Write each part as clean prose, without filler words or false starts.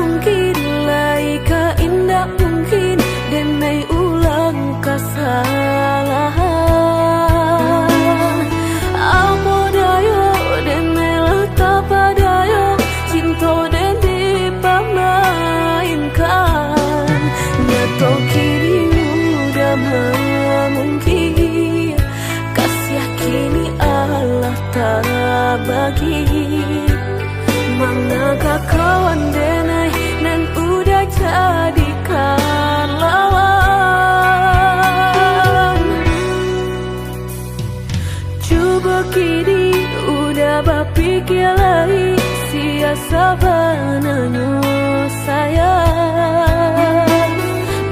mungkin lai ka indah mungkin denai ulang kesalahan. Apa dayo denai letak padayo cinta den dipamainkan. Nyato kini udah mungkin kasih kini Allah tak bagi. Manakah kawan denai dan udah jadikan lawan. Coba kini udah berpikir lagi siasa bananyo sayang.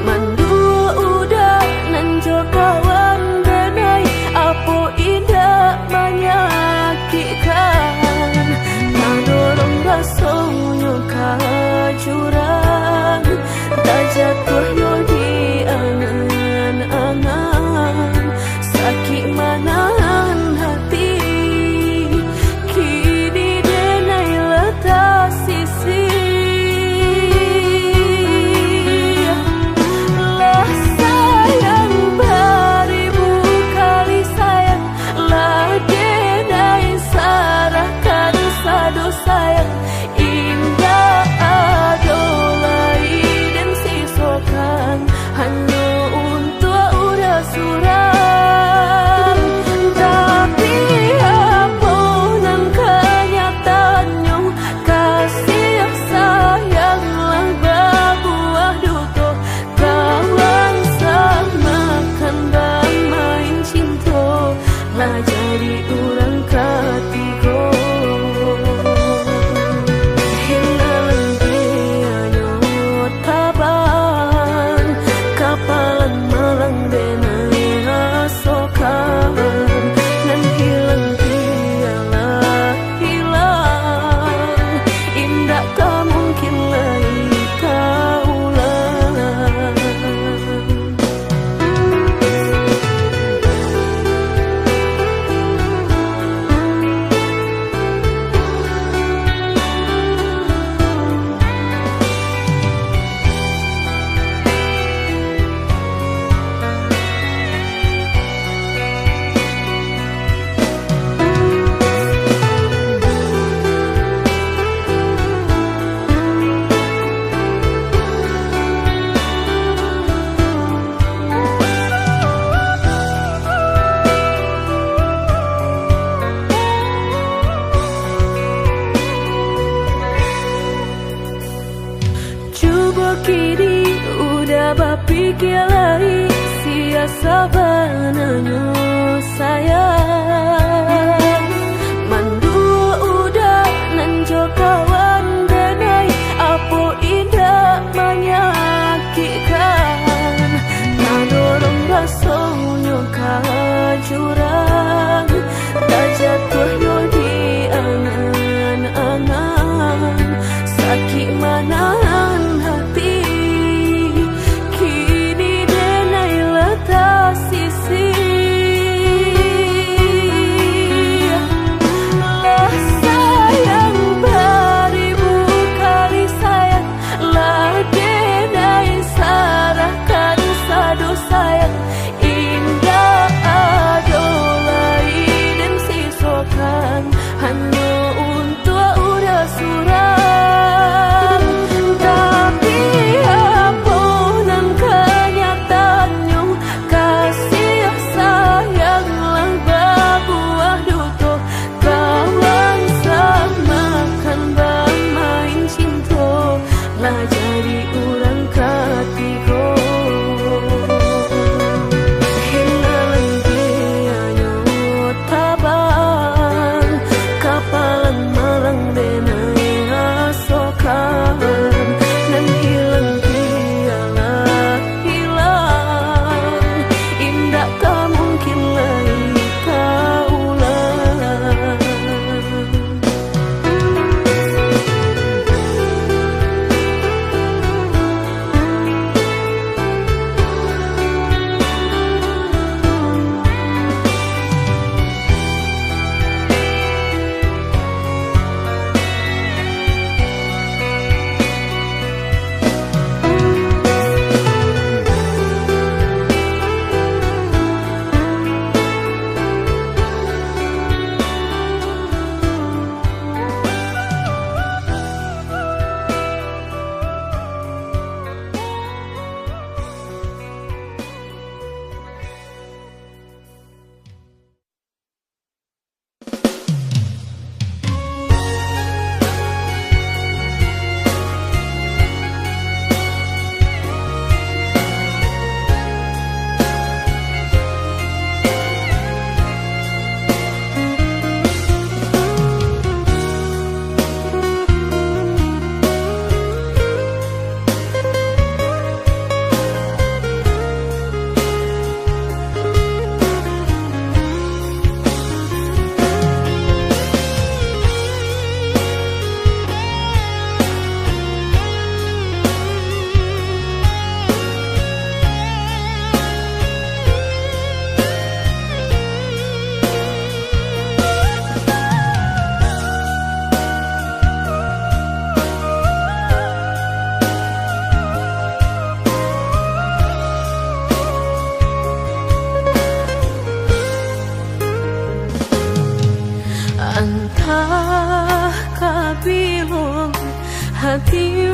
Mandua udah nanjo kawan denai apa indah menyakitkan. Dorong rasanya ke jurang, tak jatuhnya di angan-angan. Sakit manahan hati kini denai letak sisi. Lah sayang beribu kali sayang, lah denai sarahkan sadu sayang. Indah adolai dan sisokan hanya untuk udah suram. Tapi apa nan kenyataannya kasih sayanglah berbuah duka. Kawan samakan bermain cinta lah jadi orang ketiga. Kini udah berpikir lagi siasa bananyo sayang. Mandua udah nanjo kawan denai apa indah menyakitkan. Tak dorong rasanya ke jurang, tak jatuhnya di angan-angan. Sakit manahan hati kini denai letak sisi. Lah sayang beribu kali sayang, lah denai sarahkan sadu sayang. Indah adolai dan sisokan hanya untuk udah suram.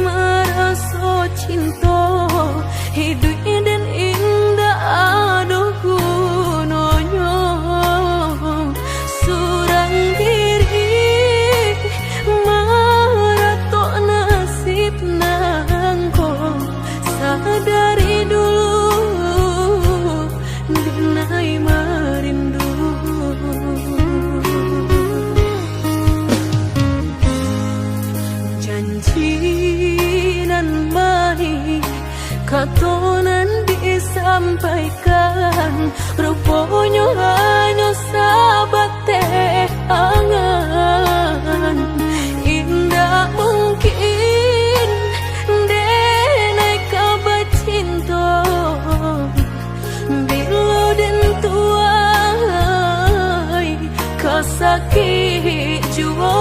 merasa cinta hidup dan indah aduh gunanya surang diri maratok nasib nangko sadari dulu dinai merindu janji nan baik katonan disampaikan rupanya hanya sahabat teh angan indah mungkin denai kabar cinta bila dan tuai kasakit jua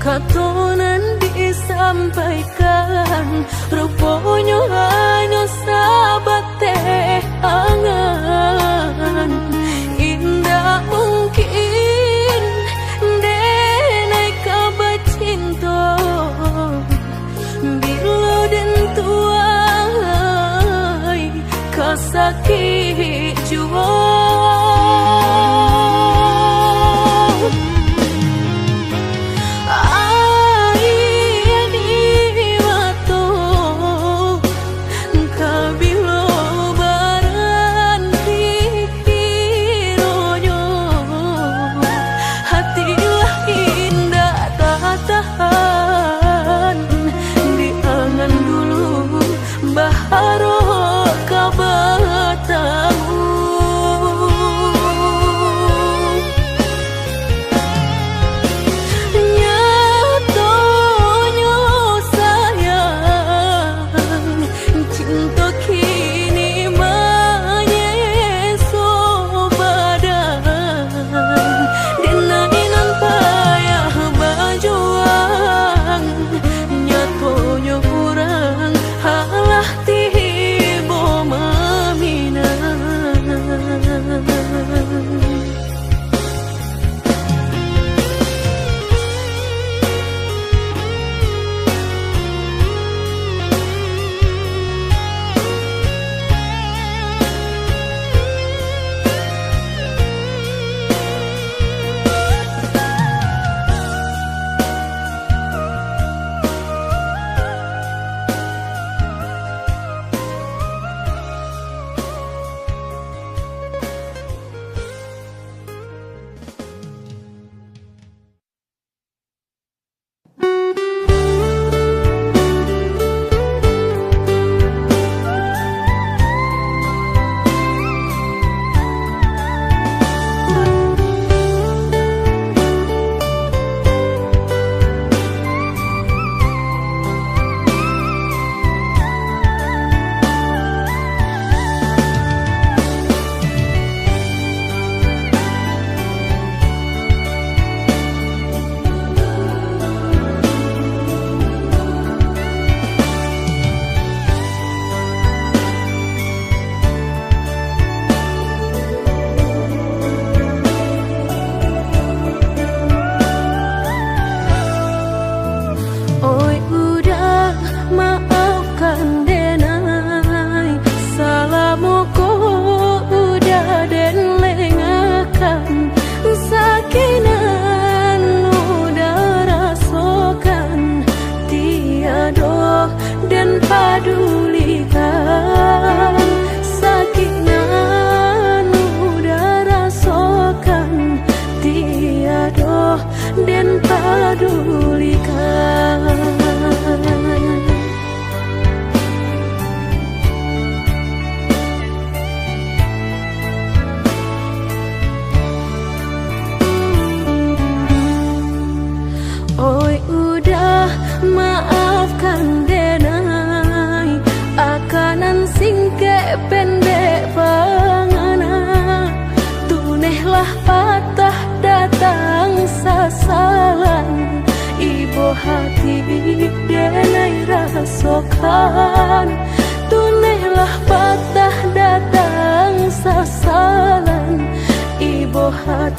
katonan disampaikan rupanya hanya sahabat teh angan indah mungkin denai kabar cinta bila dan tuai kasakit jua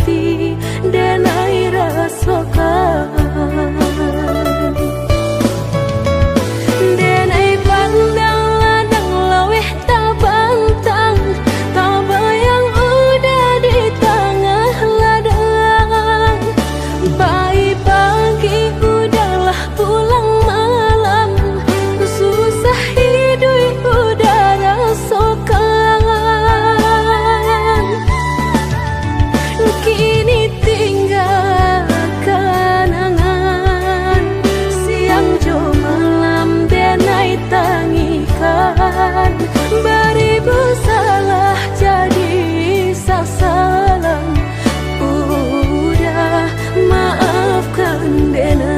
hati denai rasakan. Denai pandang ladang laweh tak bantang, tak bayang udah di tengah ladang. Pagi-pagi udahlah pulang malam, susah hidup udah rasakan. Kini tinggal kenangan, siang jo malam denai tangikan. Beribu salah jadi sasaran, udah maafkan denai.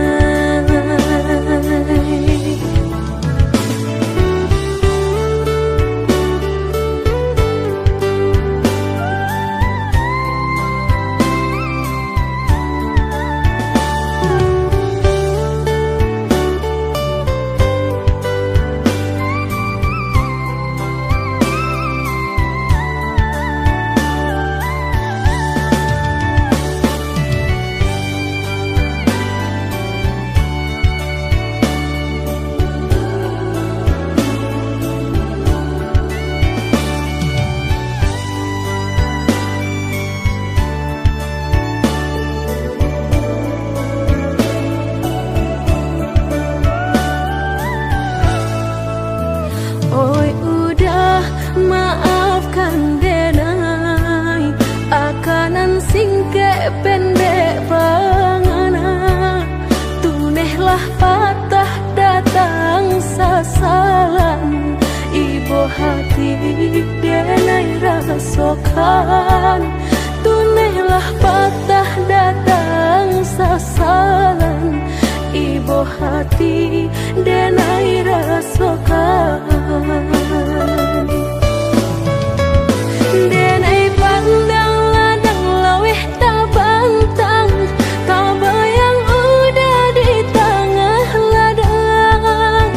Oi udah maafkan denai, akanan singke pendek bangana. Tunehlah patah datang sasalan, ibu hati denai rasakan. Tunehlah patah datang sasalan, ibu hati denai rasakan. Denai pandang ladang laweh tak bantang, tak bayang udah di tengah ladang.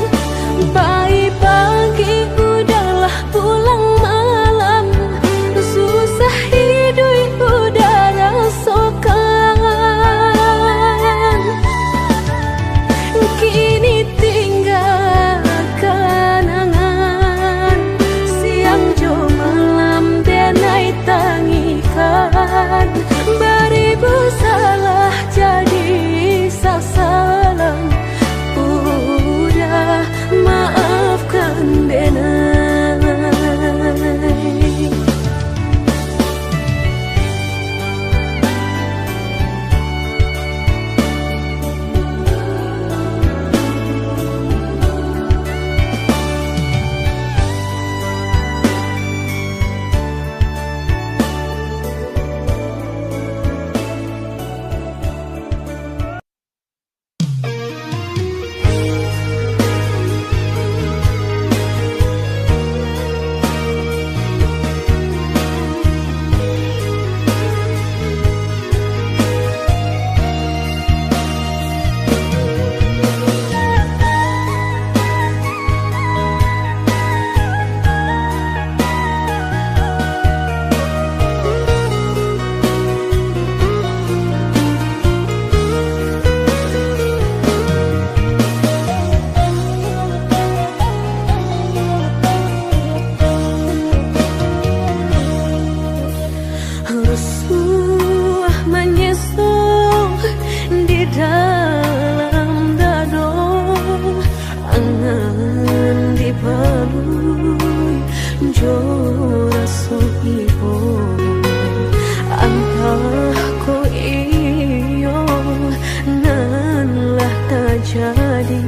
Pagi-pagi udahlah pulang malam, susah hidup udah rasakan. Kini tinggal kenangan, siang jo malam denai tangikan. Beribu salah jadi sasaran, udah maafkan denai. Rusuh menyesal di dalam dado, angan dipalui jo raso ibo. Antah ko iyo nan lah terjadi,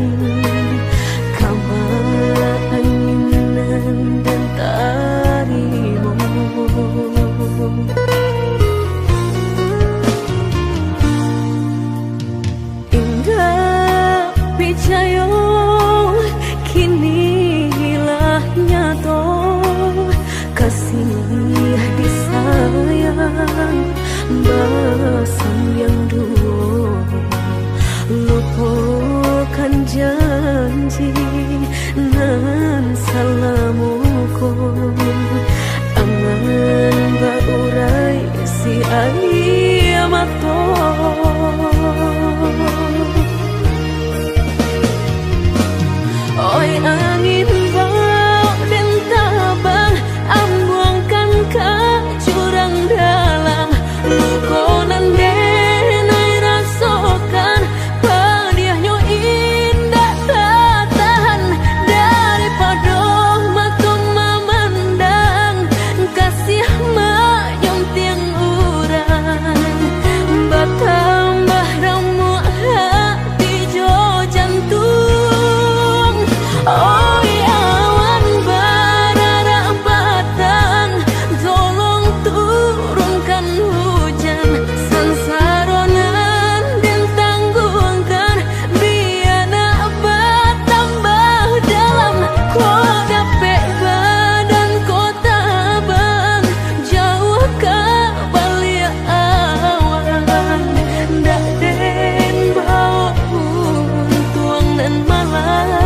kamala anginan dan tarimu. Percaya kini hilah nyata, kasih disayang basang yang dulu lupakan janji. mato. Oi angin bau dan tabang, ambuangkan ke jurang dalam. Lukonan denai rasokan, pedihnya indah tak tahan. Daripada matung memandang, kasih menyunting urang. Bertambah remuk hati jo jantung. Oi awan bararak batang, tolong turunkan hujan. Sansaronan dan tanggungkan, biar nak bertambah dalam. Kau dapet badan kau tabang, jauh ke balik awan. Dak den bau untuang dan malai.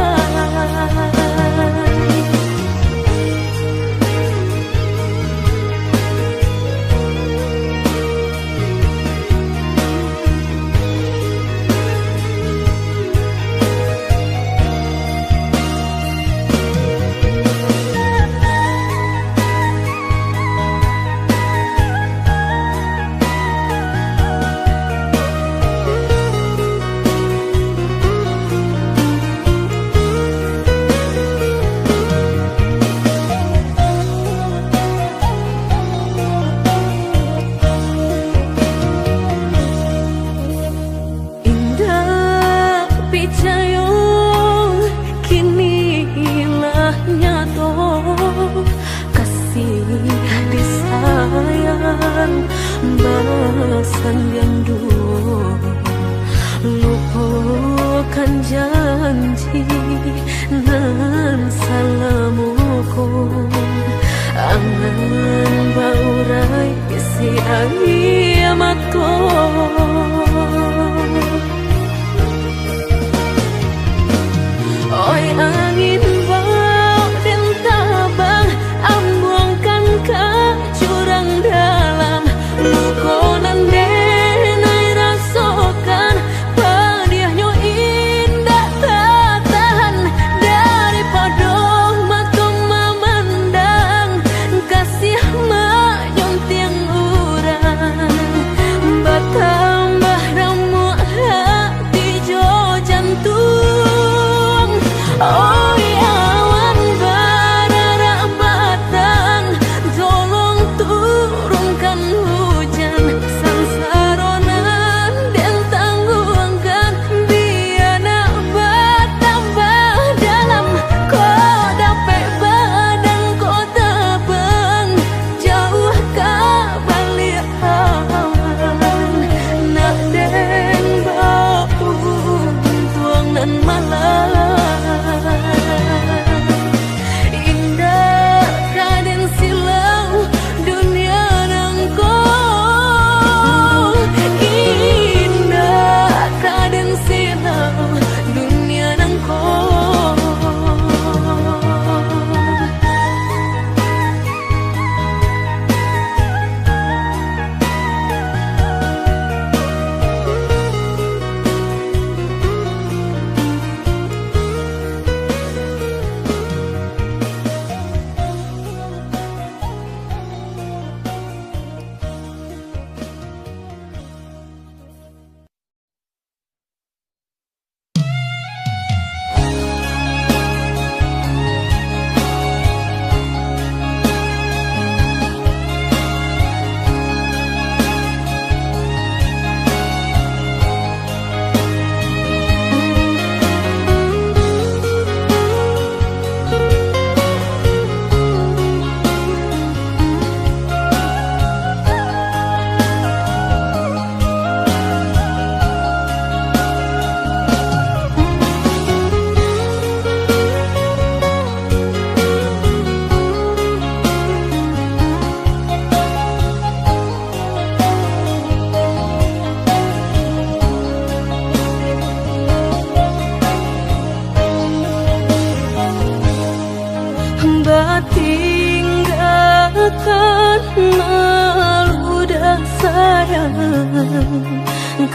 Picayo kini lah nyato, kasih disayang basan gandu. Lupakan janji nan salamuku, angan baurai isi air mato. Oi angin bau dan tabang, ambuangkan ke jurang dalam. Lukonan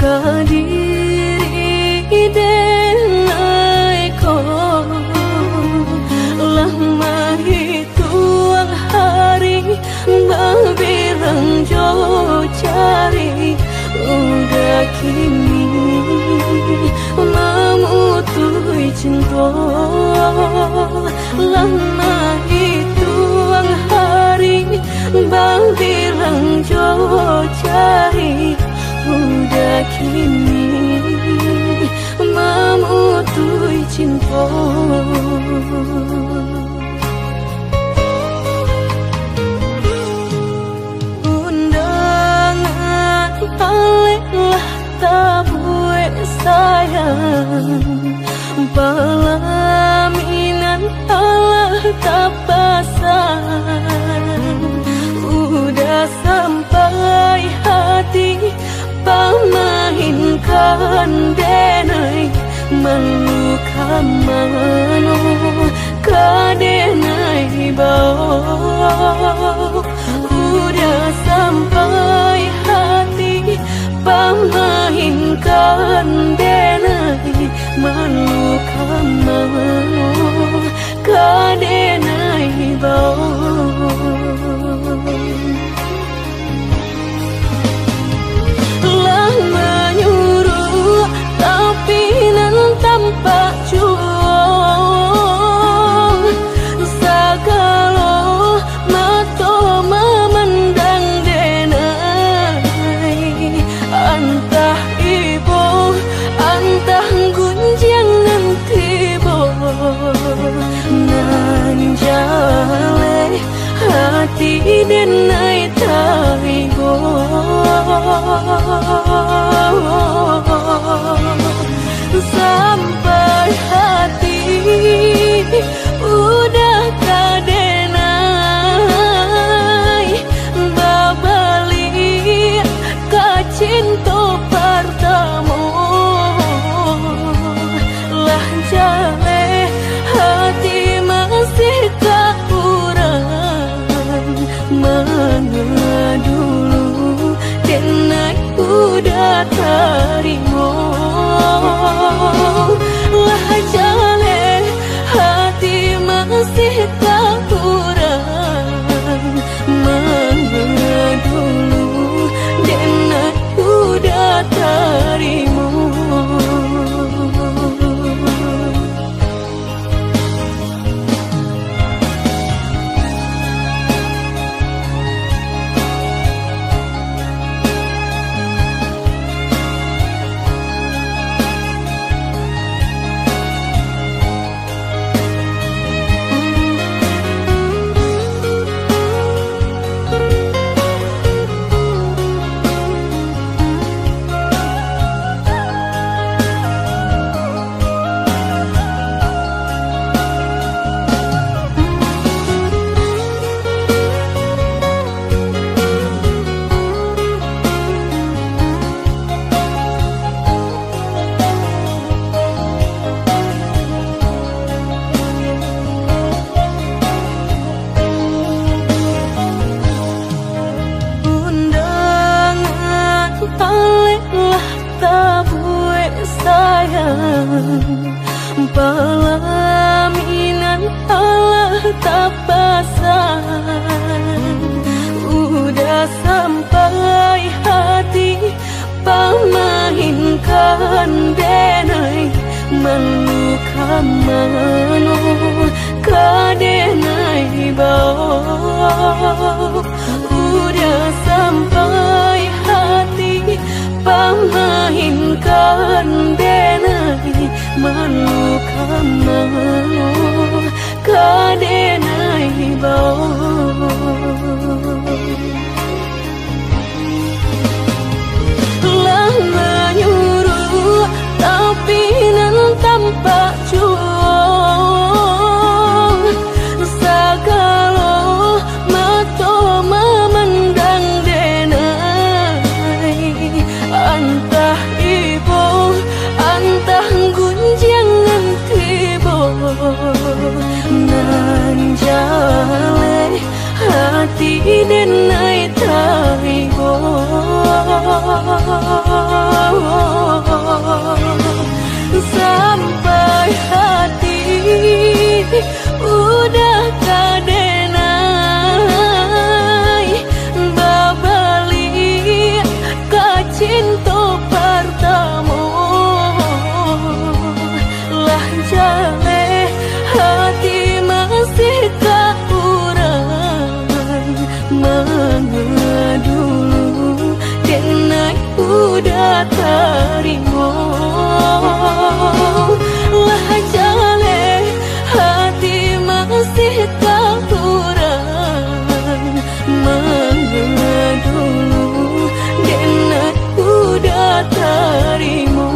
kadiri denai ko lama hituang hari babirang jo cari udah kini memutui cinta lama hituang hari babirang jo cari udah kini memutui cinta. Undangan alelah tabue sayang, pelaminan Allah tak pasang. Udah sampai hati pamahinkan denai meluka mano kadenai bau. Udah sampai hati pamahinkan denai meluka mano kadenai bau. Tanpa juang sagalo mato memandang denai antah ibu antah gunjangan tibo nan jale hati denai taibo. Sampai hati udah kadenai babali kacinto pertama lah jale hati masih kaurang mana dulu denai udah terima. Lah jale hati masih tak kurang mana dulu denai udah terima. Pelaminan Allah tak pasang. Udah sampai hati pamahinkan denai meluka mano kadenai bau. Udah sampai hati pamahinkan denai meluka mano kadenai bau. Lah menyuruh tapi nan tanpa juang sagalo mato memandang denai antah ibu antah gunjangan tibo nan jale hati terima. Lah jale hati masih tak kurang mengadu dan udah terima.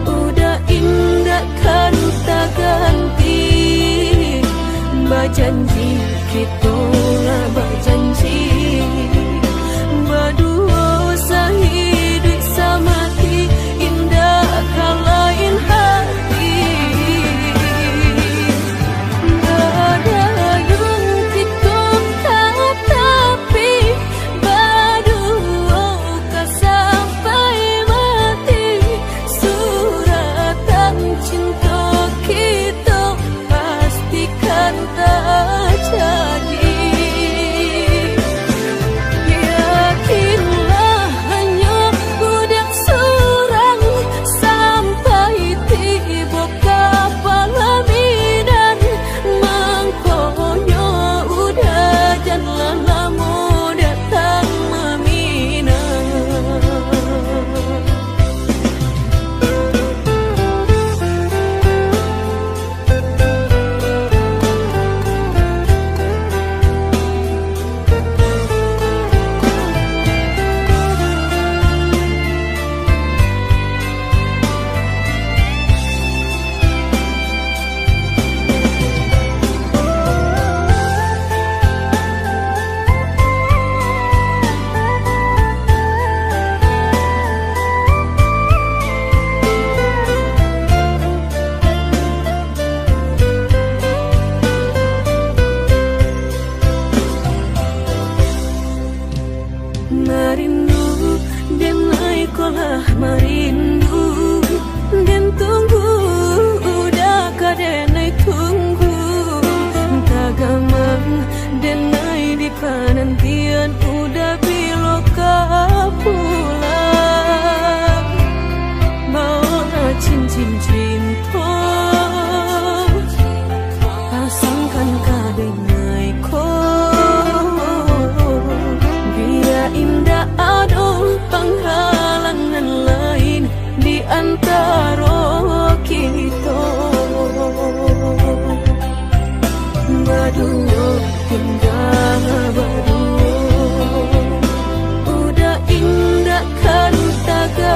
Udah indah kan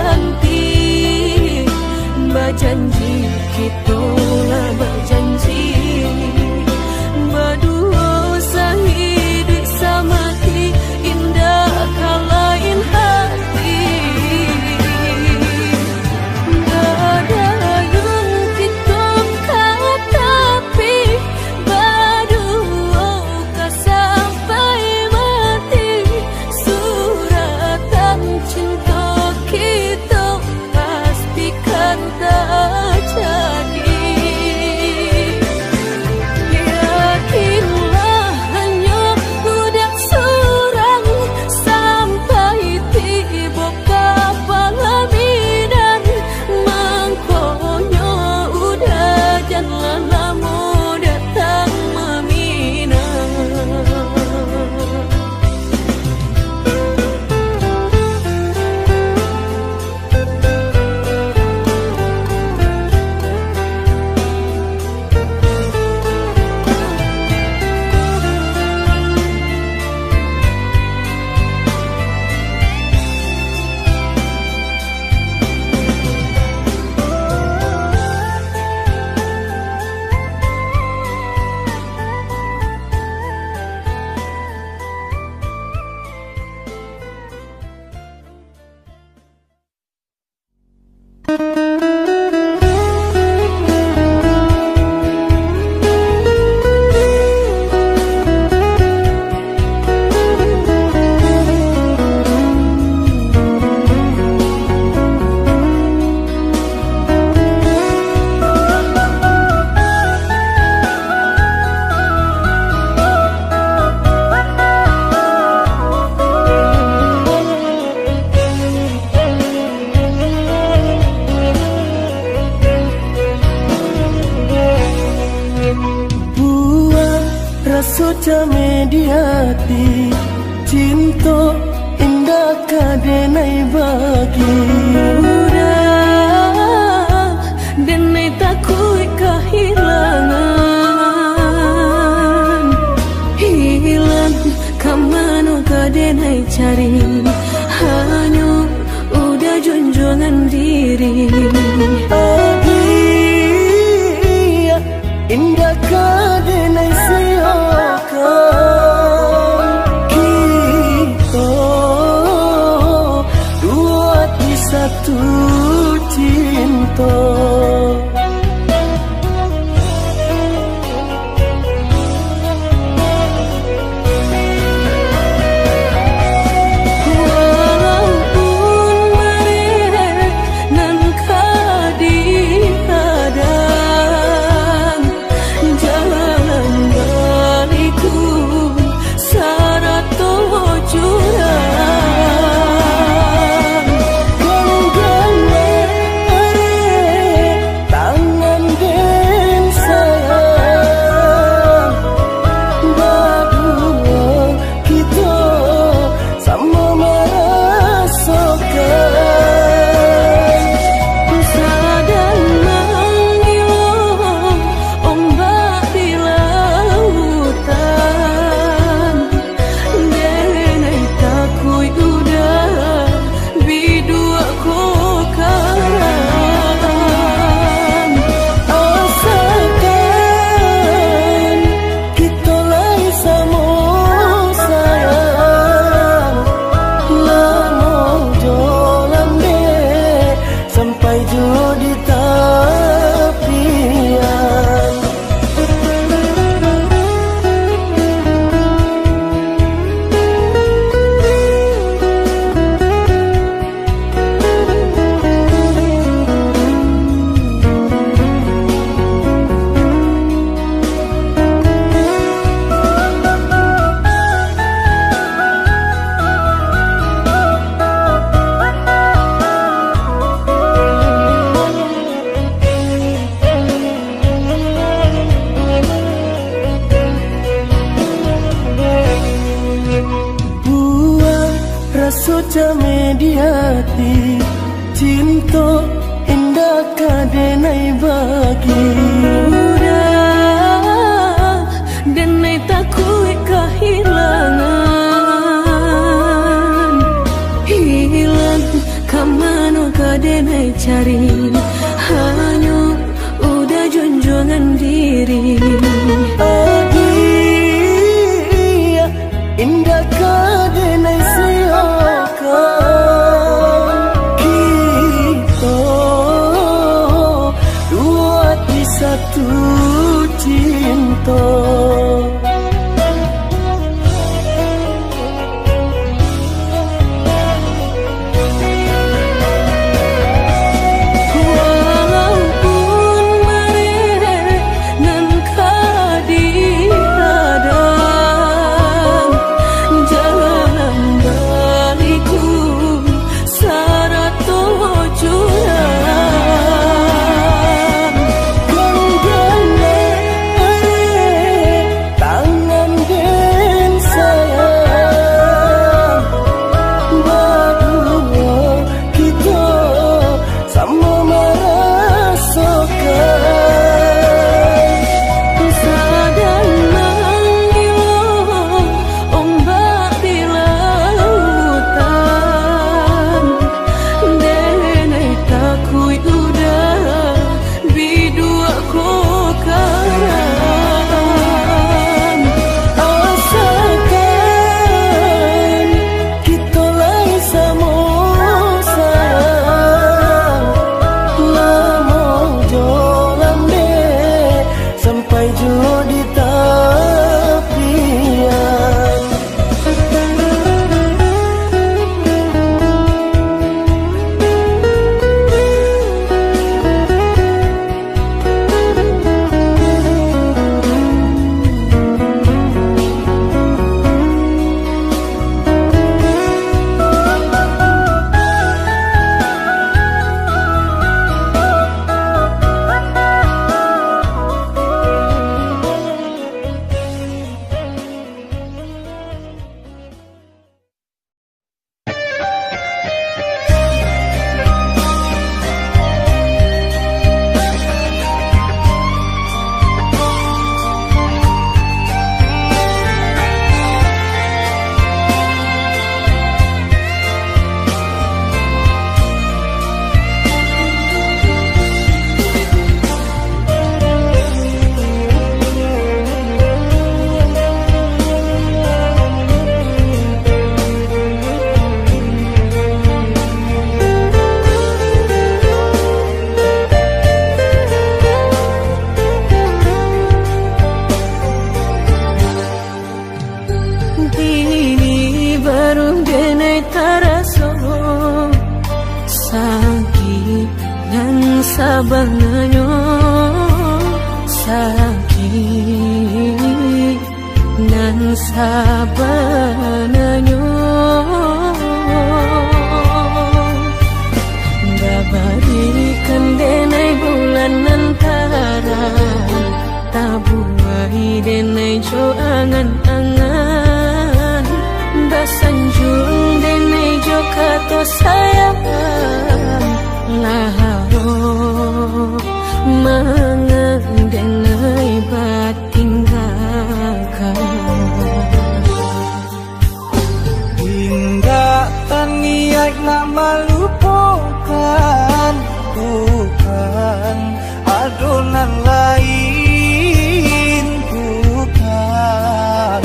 ganti. Berjanji kita lah berjanji, berdua sehidup semati, indah kalain hati. Ada yang kita katapi, berdua sampai mati. Suratan cinta kita pastikan terjadi. Yakinlah hanya budak seorang sampai tiba kapal bidan. Mangkonya udah jangan lama datang meminang. Rasa mediati cinta indah kadenai bagi. Udah denai takut kehilangan, hilang kamanu kadenai cari, hanya udah junjungan diri. Adia indah kadenai satu cinta. Walaupun merek nan kadihadang, jalan baliku sarato jurang. Tang denai cari hanya udah junjungan diri. Adia indah kadenai siokan kita dua di satu cinta. Sabanganyo sakit nan sabanganyo dabarikan denai bulan antara tabuai denai jo angan-angan basanjung denai jo kato sayang laharo mengenai batinggalkan hingga taniak nama lupakan bukan adonan lain bukan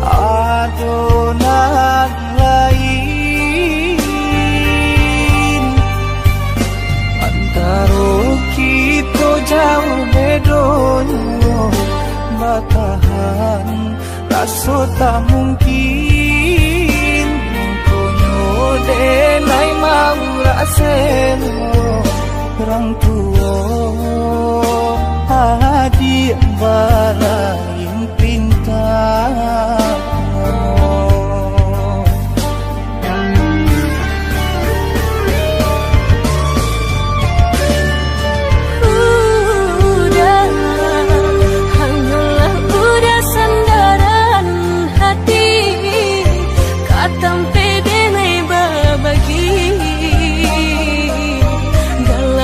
adonan lain antara kita jauh bedonyo batahan rasa tak mungkin konyo denai mau raseno orang tua adik balain pintar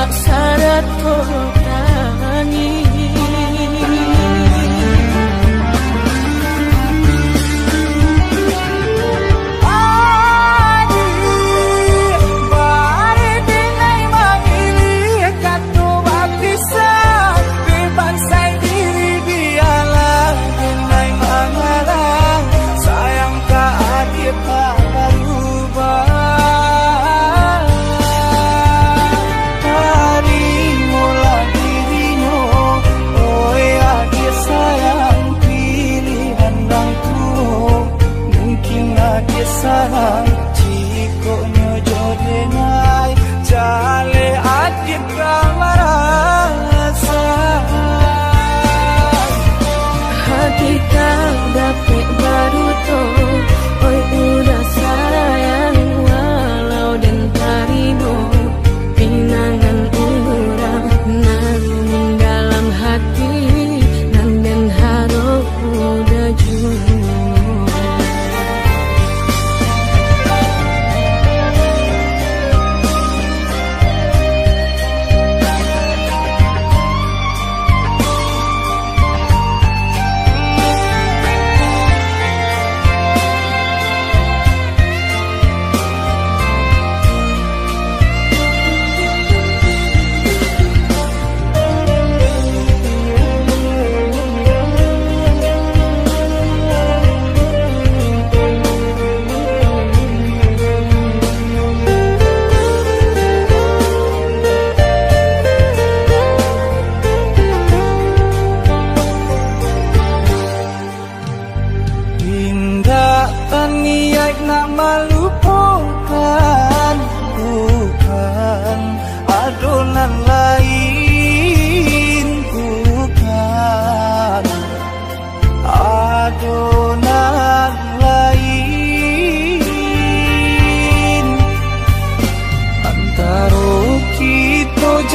syarat kotani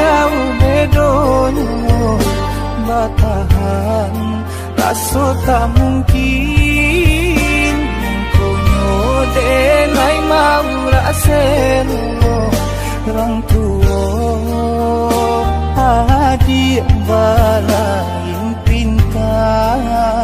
jauh bedonyo batahan rasa tak mungkin konyo denai mau raseno orang tua adik balain pintar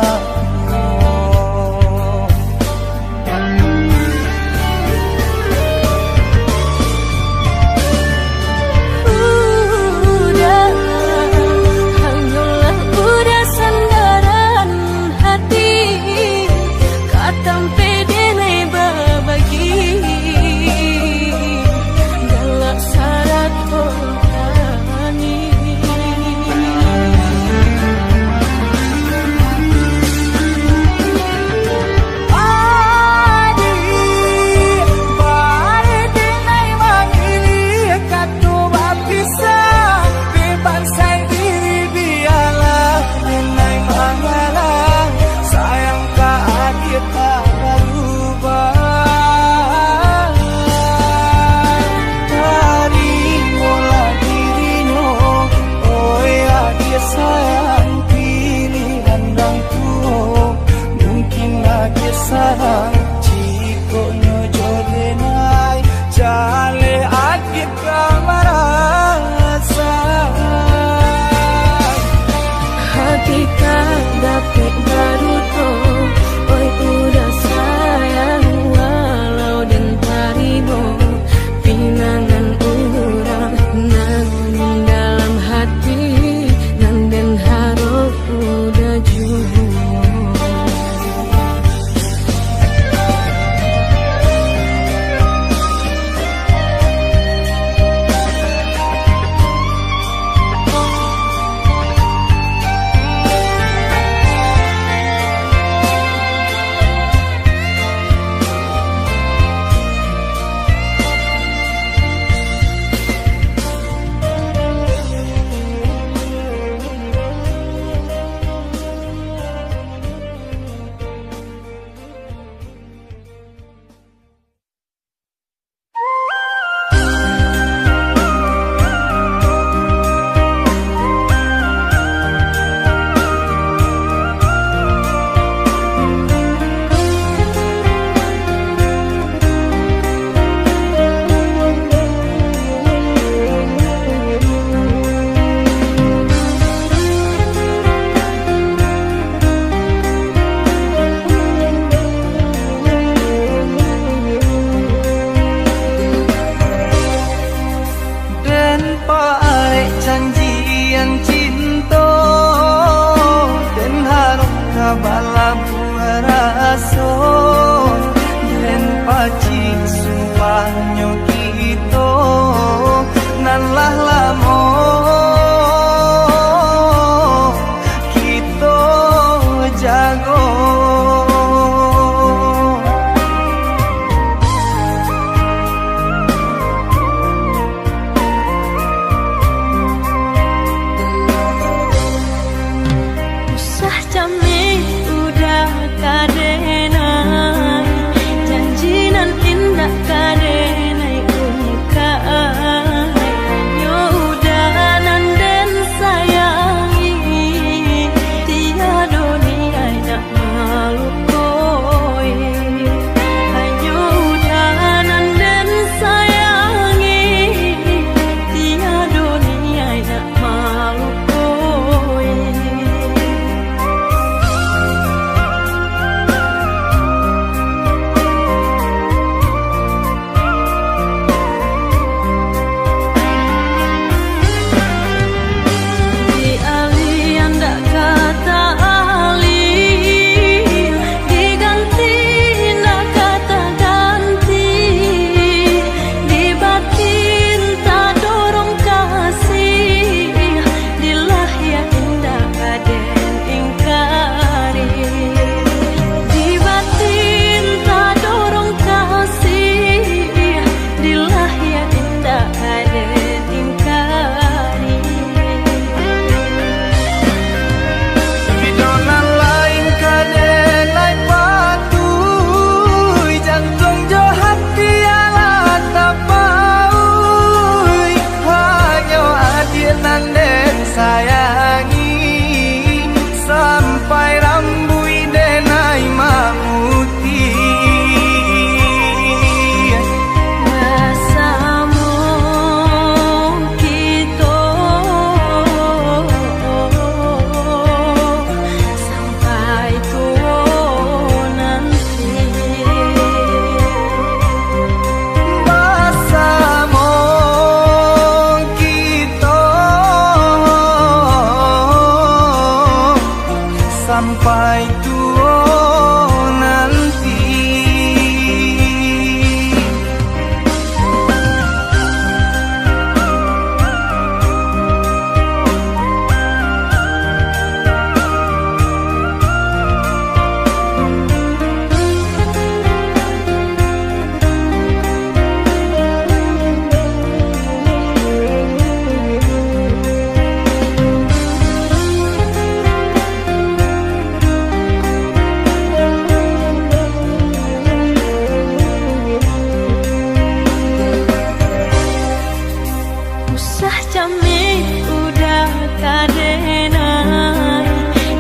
sah jami udah kadenai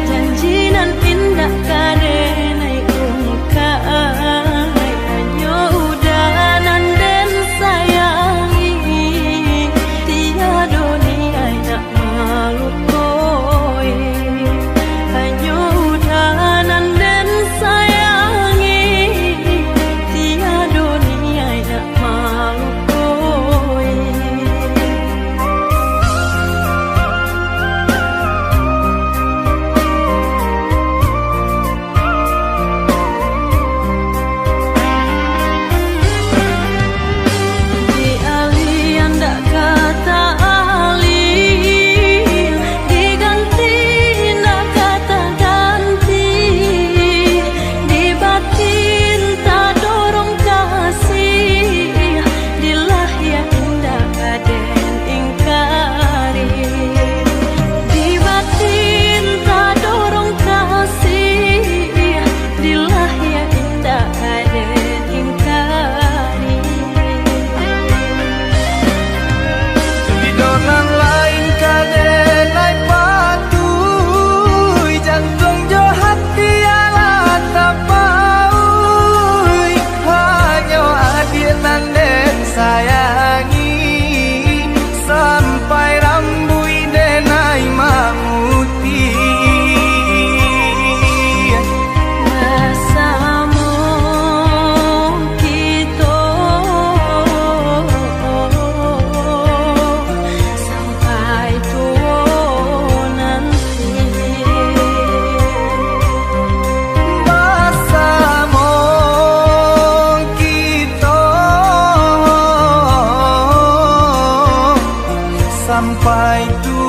janjinan indah kadenai ungkai hanya udanan dan sayangi tiada dunia nak malu koi hanya udanan dan sayangi tiada dunia nak malu koi. Di alian dak kata alih diganti ndak kata ganti di batin tak dorong kasih dilah yang indah kaden ingkari di batin tak dorong kasih dilah yang indah kaden ingkari. Di donan lain kadenai patuh jantung jo hati ala tapaui hanya adinan den sayangi sampai rambui denai mamuti Bersama kita sampai tua nanti. bersama kita sampai tua